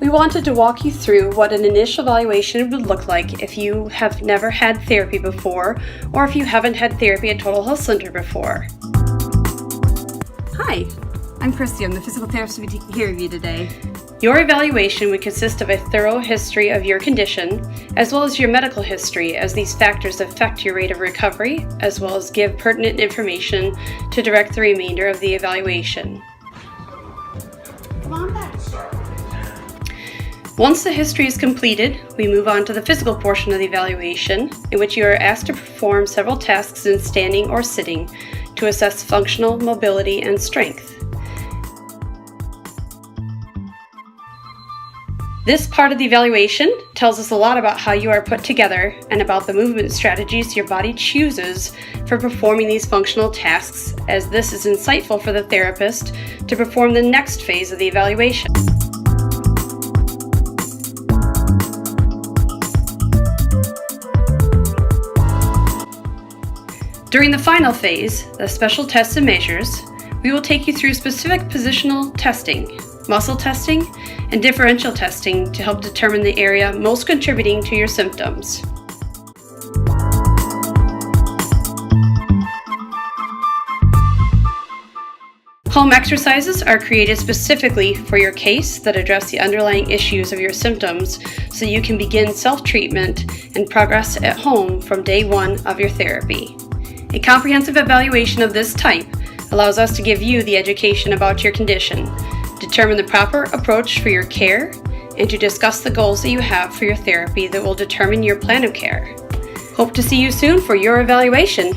We wanted to walk you through what an initial evaluation would look like if you have never had therapy before, or if you haven't had therapy at Total Health Center before. Hi, I'm Christy. I'm the physical therapist who will be taking care of you today. Your evaluation would consist of a thorough history of your condition, as well as your medical history, as these factors affect your rate of recovery, as well as give pertinent information to direct the remainder of the evaluation. Come on back. Once the history is completed, we move on to the physical portion of the evaluation, in which you are asked to perform several tasks in standing or sitting to assess functional mobility and strength. This part of the evaluation tells us a lot about how you are put together and about the movement strategies your body chooses for performing these functional tasks, as this is insightful for the therapist to perform the next phase of the evaluation. During the final phase, the special tests and measures, we will take you through specific positional testing, muscle testing, and differential testing to help determine the area most contributing to your symptoms. Home exercises are created specifically for your case that address the underlying issues of your symptoms, so you can begin self-treatment and progress at home from day one of your therapy. A comprehensive evaluation of this type allows us to give you the education about your condition, determine the proper approach for your care, and to discuss the goals that you have for your therapy that will determine your plan of care. Hope to see you soon for your evaluation.